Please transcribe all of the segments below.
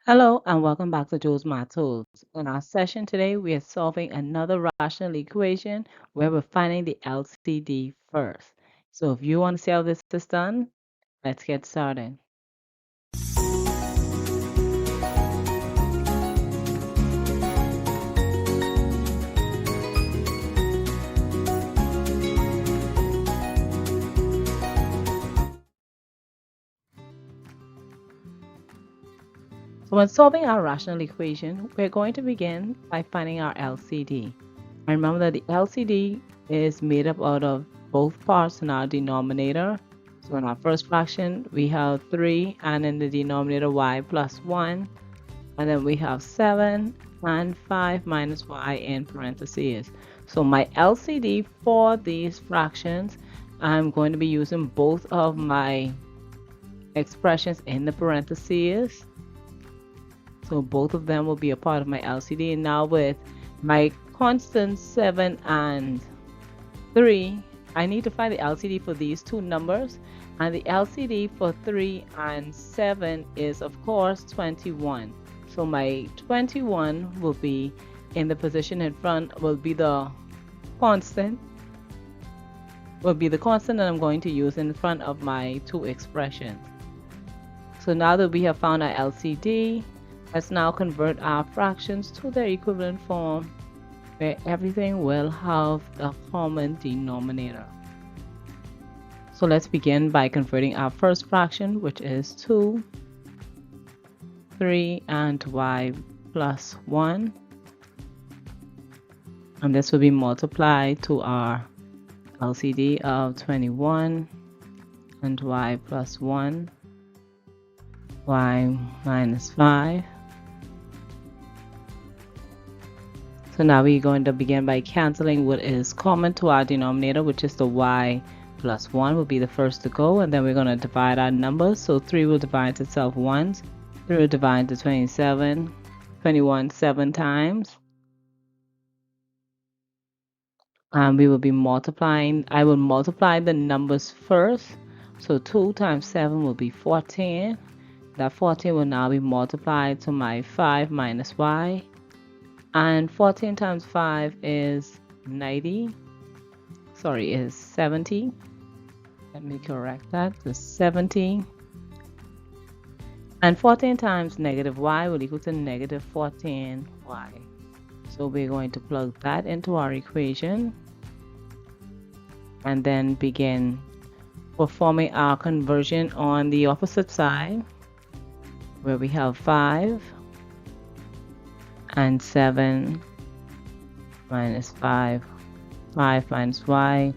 Hello and welcome back to Joe's Math Tools. In our session today, we are solving another rational equation where we're finding the LCD first. So if you want to see how this is done, let's get started. So when solving our rational equation, we're going to begin by finding our LCD. And remember that the LCD is made up out of both parts in our denominator. So in our first fraction, we have 3 and in the denominator y plus 1. And then we have 7 and 5 minus y in parentheses. So my LCD for these fractions, I'm going to be using both of my expressions in the parentheses. So both of them will be a part of my LCD. And now with my constants 7 and 3, I need to find the LCD for these two numbers. And the LCD for 3 and 7 is, of course, 21. So my 21 will be in the position in front, will be the constant that I'm going to use in front of my two expressions. So now that we have found our LCD, let's now convert our fractions to their equivalent form where everything will have the common denominator. So let's begin by converting our first fraction, which is 2, 3, and y plus 1. And this will be multiplied to our LCD of 21 and y plus 1, y minus 5. So now we're going to begin by canceling what is common to our denominator, which is the y plus 1 will be the first to go, and then we're going to divide our numbers. So 3 will divide itself once, 3 will divide to 21 7 times. And we will be multiplying. I will multiply the numbers first. So 2 times 7 will be 14. That 14 will now be multiplied to my 5 minus y. And 14 times 5 is 90. Sorry, is 70. Let me correct that. It's 70. And 14 times negative y will equal to negative 14y. So we're going to plug that into our equation and then begin performing our conversion on the opposite side where we have 5 and 7 minus 5 minus y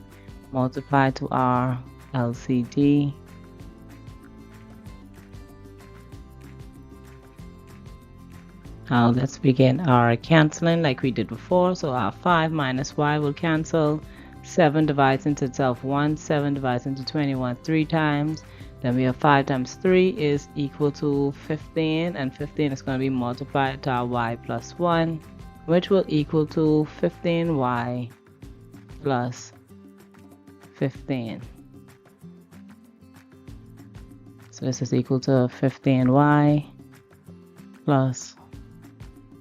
multiplied to our LCD. Now let's begin our canceling like we did before. So our 5 minus y will cancel. 7 divides into itself once. 7 divides into 21 3 times. Then we have 5 times 3 is equal to 15, and 15 is going to be multiplied to our y plus 1, which will equal to 15y plus 15. So this is equal to 15y plus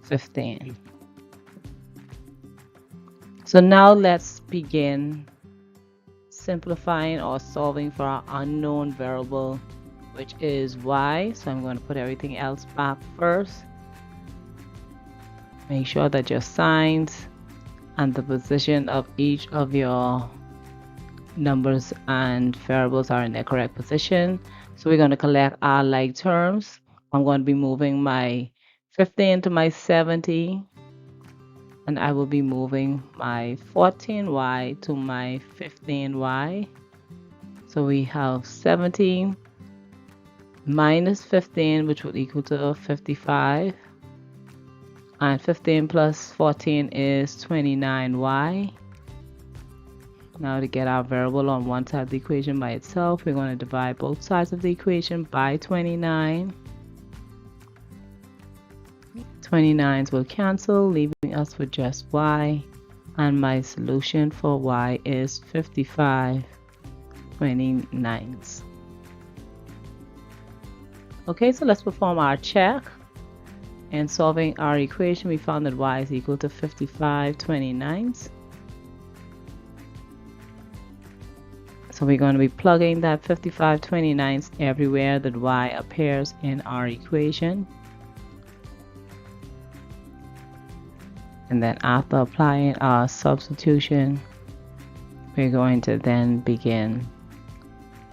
15. So now let's begin simplifying or solving for our unknown variable, which is y. So I'm going to put everything else back first. Make sure that your signs and the position of each of your numbers and variables are in their correct position. So we're going to collect our like terms. I'm going to be moving my 15 to my 70, and I will be moving my 14y to my 15y. So we have 70 minus 15, which would equal to 55. And 15 plus 14 is 29y. Now to get our variable on one side of the equation by itself, we're going to divide both sides of the equation by 29. 29s will cancel, leaving us with just y. And my solution for y is 55 29s. Okay, so let's perform our check. In solving our equation, we found that y is equal to 55/29. So we're going to be plugging that 55/29 everywhere that y appears in our equation. And then after applying our substitution, we're going to then begin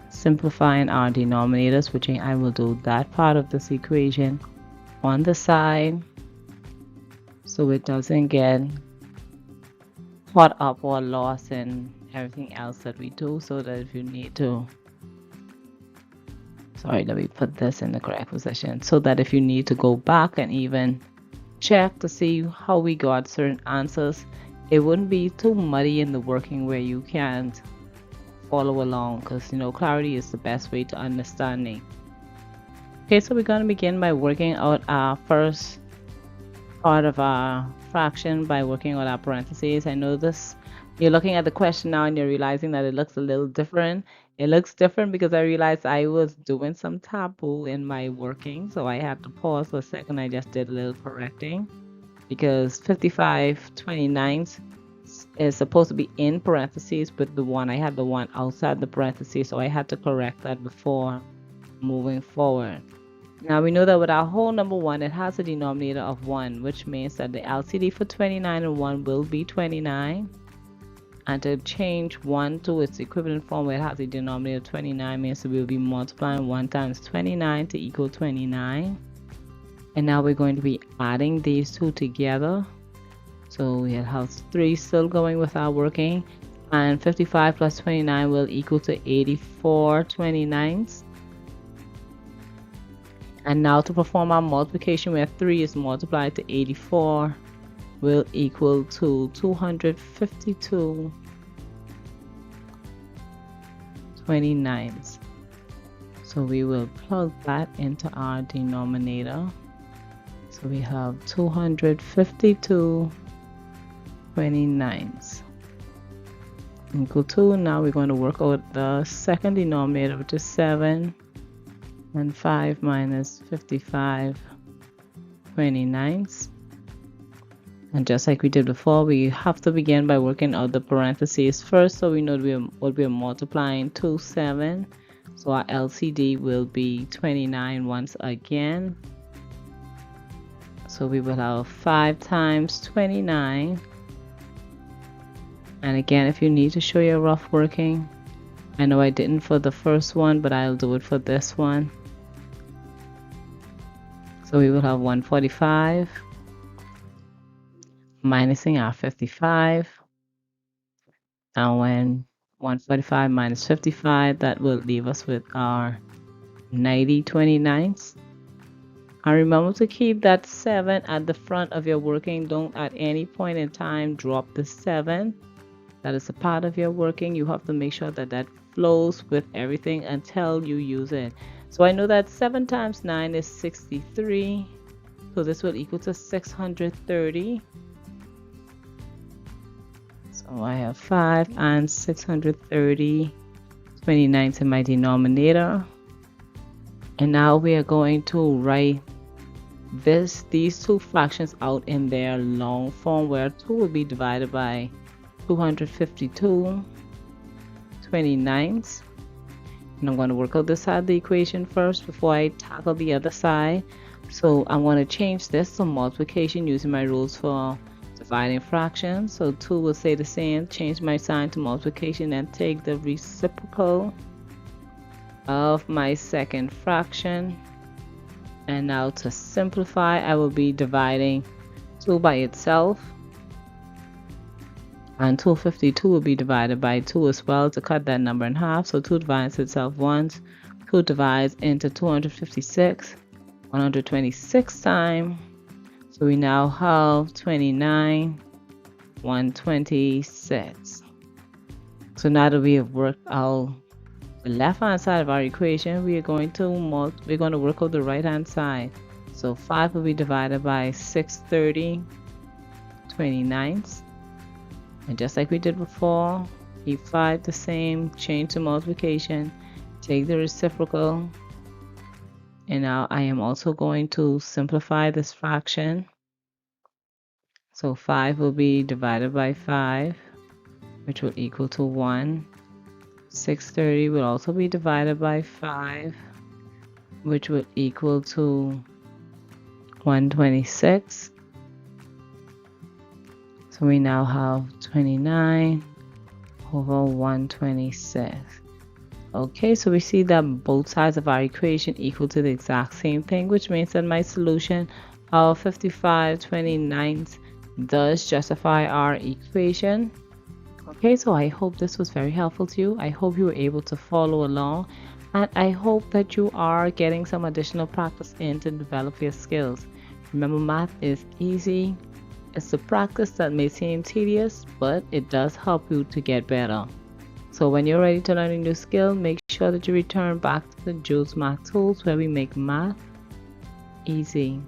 simplifying our denominators, switching. I will do that part of this equation on the side so it doesn't get caught up or lost in everything else that we do, so that if you need to, sorry, let me put this in the correct position, so that if you need to go back and even check to see how we got certain answers, it wouldn't be too muddy in the working where you can't follow along, because clarity is the best way to understanding. Okay, so we're going to begin by working out our first part of our fraction by working out our parentheses. I know this, you're looking at the question now and you're realizing that it looks a little different. It looks different because I realized I was doing some taboo in my working, so I had to pause for a second. I just did a little correcting because 55/29 is supposed to be in parentheses, but I had the one outside the parentheses, so I had to correct that before moving forward. Now we know that with our whole number 1, it has a denominator of 1, which means that the LCD for 29 and 1 will be 29. And to change 1 to its equivalent form where it has a denominator of 29 means that we'll be multiplying 1 times 29 to equal 29. And now we're going to be adding these two together. So we have 3 still going with our working. And 55 plus 29 will equal to 84/29. And now to perform our multiplication where 3 is multiplied to 84 will equal to 252/29. So we will plug that into our denominator. So we have 252/29 equal to, now we're going to work out the second denominator, which is 7. And 5 minus 55/29. And just like we did before, we have to begin by working out the parentheses first, so we know what we're multiplying to 7. So our LCD will be 29 once again. So we will have 5 times 29. And again, if you need to show your rough working, I know I didn't for the first one, but I'll do it for this one. So we will have 145 minusing our 55. And when 145 minus 55, that will leave us with our 90/29. And remember to keep that 7 at the front of your working. Don't at any point in time drop the 7. That is a part of your working. You have to make sure that that flows with everything until you use it. So I know that 7 times 9 is 63. So this will equal to 630. So I have 5 and 630/29 in my denominator. And now we are going to write these two fractions out in their long form, where 2 will be divided by 252/29. And I'm going to work out this side of the equation first before I tackle the other side. So I'm going to change this to multiplication using my rules for dividing fractions. So 2 will stay the same. Change my sign to multiplication and take the reciprocal of my second fraction. And now to simplify, I will be dividing 2 by itself. And 252 will be divided by 2 as well to cut that number in half. So 2 divides itself once. 2 divides into 256 126 times. So we now have 29/126. So now that we have worked out the left hand side of our equation, we are going to work out the right hand side. So 5 will be divided by 630/29. And just like we did before, keep 5 the same, change to multiplication, take the reciprocal, And now I am also going to simplify this fraction. So 5 will be divided by 5, which will equal to 1. 630 will also be divided by 5, which would equal to 126. So we now have 29 over 126. Okay, so we see that both sides of our equation equal to the exact same thing, which means that my solution of 55/29 does justify our equation. Okay, so I hope this was very helpful to you. I hope you were able to follow along, and I hope that you are getting some additional practice in to develop your skills. Remember, math is easy. It's the practice that may seem tedious, but it does help you to get better. So when you're ready to learn a new skill, make sure that you return back to the Jules Math Tools, where we make math easy.